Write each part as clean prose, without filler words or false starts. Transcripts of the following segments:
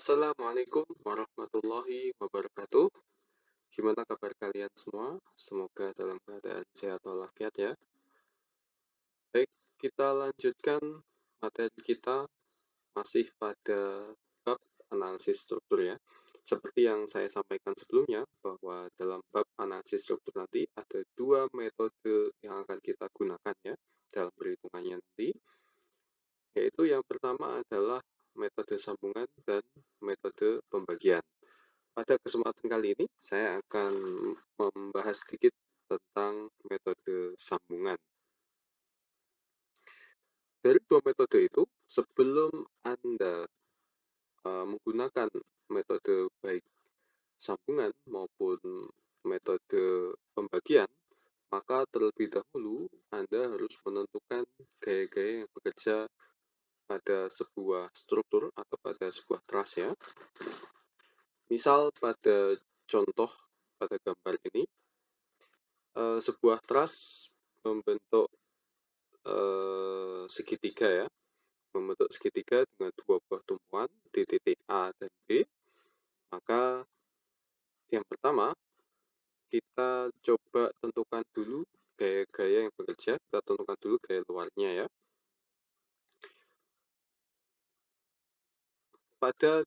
Assalamualaikum warahmatullahi wabarakatuh. Gimana kabar kalian semua? Semoga dalam keadaan sehat walafiat ya. Baik, kita lanjutkan materi kita masih pada bab analisis struktur ya. Seperti yang saya sampaikan sebelumnya, bahwa dalam bab analisis struktur nanti ada dua metode yang akan kita gunakan ya dalam perhitungannya nanti. Yaitu yang pertama adalah metode sambungan dan metode pembagian. Pada kesempatan kali ini, saya akan membahas sedikit tentang metode sambungan. Dari dua metode itu, sebelum Anda menggunakan metode baik sambungan maupun metode pembagian, maka terlebih dahulu Anda harus menentukan gaya-gaya yang bekerja pada sebuah struktur atau pada sebuah truss ya. Misal pada contoh pada gambar ini, sebuah truss membentuk segitiga ya, membentuk segitiga dengan dua buah tumpuan di titik A dan B. Maka yang pertama, kita coba tentukan dulu gaya-gaya yang bekerja, kita tentukan dulu gaya luarnya ya. Pada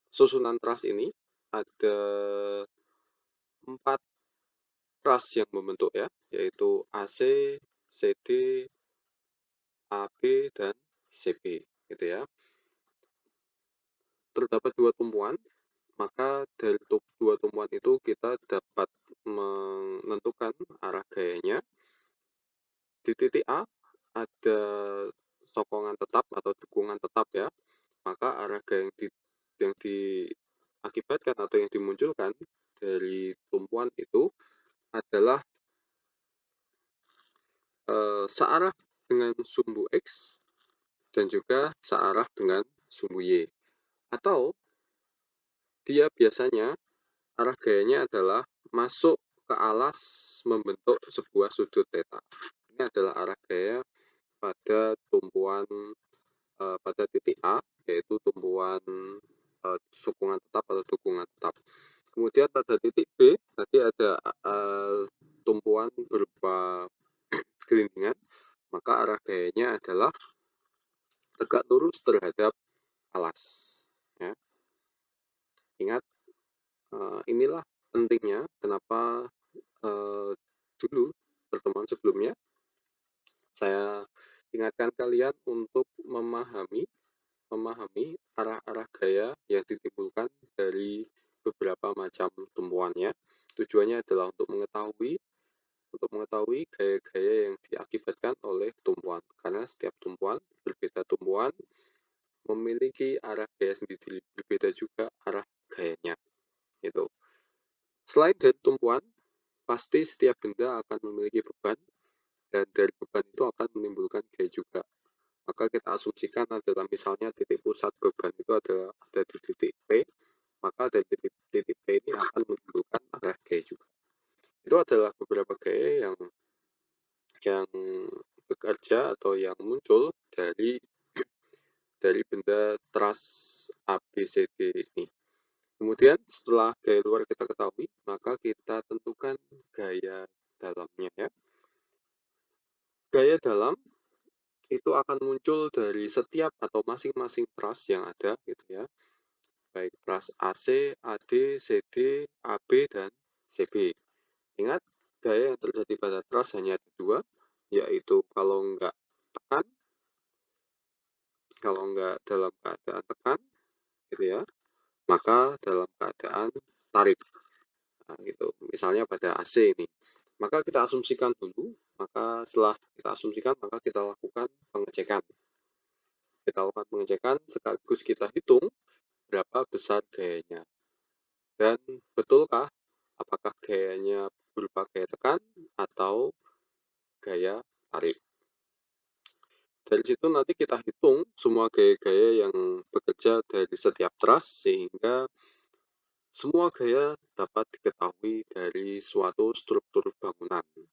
susunan truss ini ada 4 truss yang membentuk ya, yaitu AC, CD, AB, dan CB gitu ya. Terdapat dua tumpuan, maka dari dua tumpuan itu kita dapat menentukan arah gayanya. Di titik A ada sokongan tetap atau dukungan tetap ya, maka arah gaya yang diakibatkan atau yang dimunculkan dari tumpuan itu adalah searah dengan sumbu X dan juga searah dengan sumbu Y. Atau dia biasanya arah gayanya adalah masuk ke alas membentuk sebuah sudut theta. Ini adalah arah gaya pada tumpuan pada titik A, yaitu tumpuan sokongan tetap atau dukungan tetap. Kemudian pada titik B, nanti ada tumpuan berupa gelindingan, maka arah gayanya adalah tegak lurus terhadap alas. Ya. Ingat, inilah pentingnya kenapa dulu pertemuan sebelumnya saya ingatkan kalian untuk memahami arah-arah gaya yang ditimbulkan dari beberapa macam tumpuannya. Tujuannya adalah untuk mengetahui gaya-gaya yang diakibatkan oleh tumpuan, karena setiap tumpuan berbeda tumpuan memiliki arah gaya sendiri, berbeda juga arah gayanya. Itu. Selain dari tumpuan, pasti setiap benda akan memiliki beban, dan dari beban itu akan menimbulkan gaya juga. Maka kita asumsikan adalah misalnya titik pusat beban itu ada di titik P, maka dari titik P ini akan menimbulkan arah gaya juga. Itu adalah beberapa gaya yang bekerja atau yang muncul dari benda truss ABCD ini. Kemudian setelah gaya luar kita ketahui, maka kita tentukan gaya dalamnya ya. Gaya dalam itu akan muncul dari setiap atau masing-masing truss yang ada gitu ya. Baik truss AC, AD, CD, AB, dan CB. Ingat, gaya yang terjadi pada truss hanya ada dua, yaitu kalau enggak tekan, kalau enggak dalam keadaan tekan, gitu ya, maka dalam keadaan tarik. Nah, gitu. Misalnya pada AC ini. Maka kita asumsikan dulu, maka setelah kita asumsikan, maka kita lakukan pengecekan. Kita lakukan pengecekan sekaligus kita hitung berapa besar gayanya. Dan betulkah apakah gayanya berupa gaya tekan atau gaya tarik. Dari situ nanti kita hitung semua gaya-gaya yang bekerja dari setiap truss sehingga semua gaya dapat diketahui dari suatu struktur bangunan.